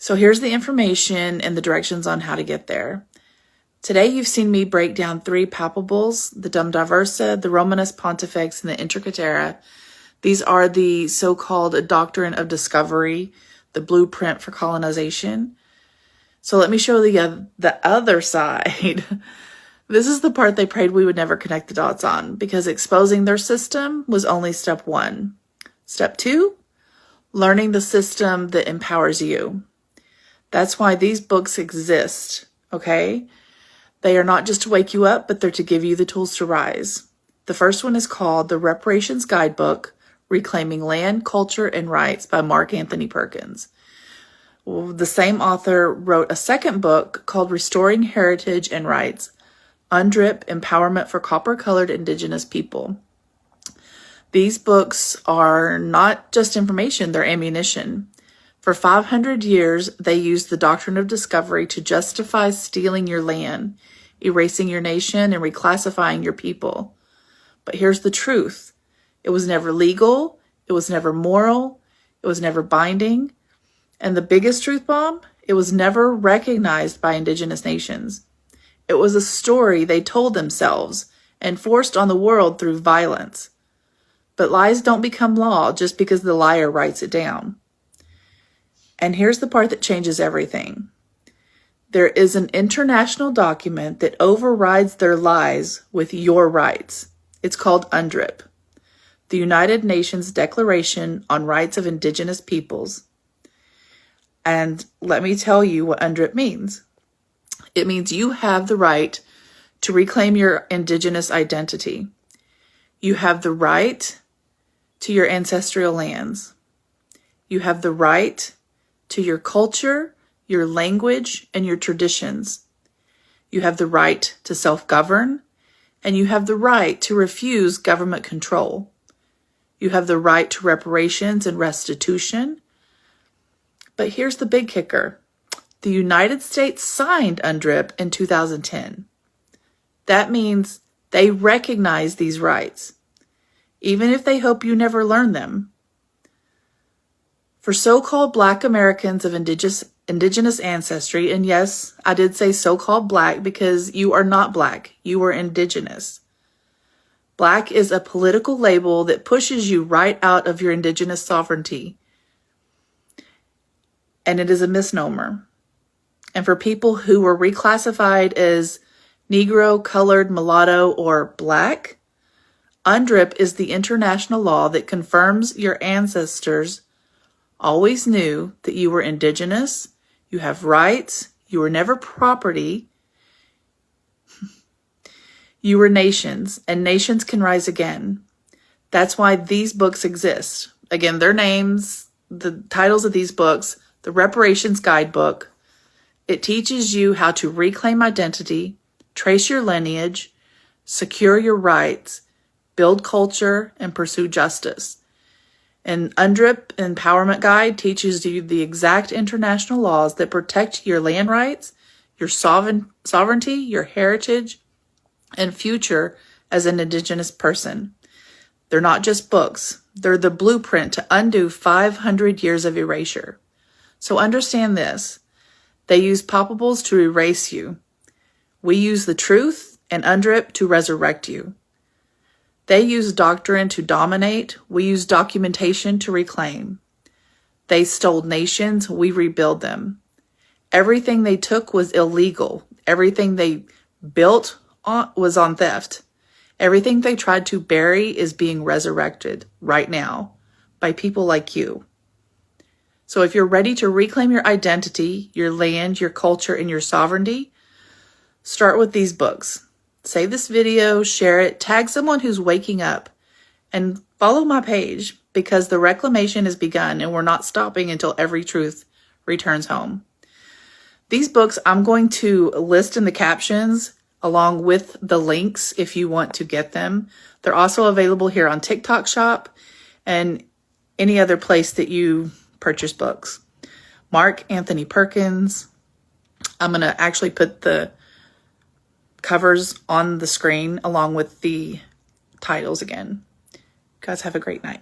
So here's the information and the directions on how to get there. Today you've seen me break down 3 palpables, the Dum Diversa, the Romanus Pontifex, and the Intricatera. These are the so-called doctrine of discovery, the blueprint for colonization. So let me show the other side. This is the part they prayed we would never connect the dots on, because exposing their system was only step 1. Step 2, learning the system that empowers you. That's why these books exist, okay? They are not just to wake you up, but they're to give you the tools to rise. The first one is called The Reparations Guidebook, Reclaiming Land, Culture, and Rights by Mark Anthony Perkins. The same author wrote a second book called Restoring Heritage and Rights, UNDRIP, Empowerment for Copper-Colored Indigenous People. These books are not just information, they're ammunition. For 500 years, they used the doctrine of discovery to justify stealing your land, erasing your nation, and reclassifying your people. But here's the truth. It was never legal, it was never moral, it was never binding, and the biggest truth bomb, it was never recognized by Indigenous nations. It was a story they told themselves and forced on the world through violence. But lies don't become law just because the liar writes it down. And here's the part that changes everything. There is an international document that overrides their lies with your rights. It's called UNDRIP, the United Nations Declaration on Rights of Indigenous Peoples. And let me tell you what UNDRIP means. It means you have the right to reclaim your Indigenous identity. You have the right to your ancestral lands. You have the right to your culture, your language, and your traditions. You have the right to self-govern, and you have the right to refuse government control. You have the right to reparations and restitution. But here's the big kicker. The United States signed UNDRIP in 2010. That means they recognize these rights, even if they hope you never learn them. For so-called Black Americans of indigenous ancestry, and yes, I did say so-called Black because you are not Black, you are Indigenous. Black is a political label that pushes you right out of your Indigenous sovereignty. And it is a misnomer. And for people who were reclassified as Negro, colored, mulatto, or Black, UNDRIP is the international law that confirms your ancestors always knew that you were Indigenous, you have rights, you were never property, you were nations, and nations can rise again. That's why these books exist. Again, their names, the titles of these books, The Reparations Guidebook. It teaches you how to reclaim identity, trace your lineage, secure your rights, build culture, and pursue justice. And UNDRIP Empowerment Guide teaches you the exact international laws that protect your land rights, your sovereignty, your heritage, and future as an Indigenous person. They're not just books. They're the blueprint to undo 500 years of erasure. So understand this. They use palpables to erase you. We use the truth and UNDRIP to resurrect you. They use doctrine to dominate. We use documentation to reclaim. They stole nations. We rebuild them. Everything they took was illegal. Everything they built was on theft. Everything they tried to bury is being resurrected right now by people like you. So if you're ready to reclaim your identity, your land, your culture, and your sovereignty, start with these books. Save this video, share it, tag someone who's waking up, and follow my page because the reclamation has begun and we're not stopping until every truth returns home. These books I'm going to list in the captions along with the links if you want to get them. They're also available here on TikTok Shop and any other place that you purchase books. Mark Anthony Perkins. I'm going to actually put the covers on the screen along with the titles again. You guys have a great night.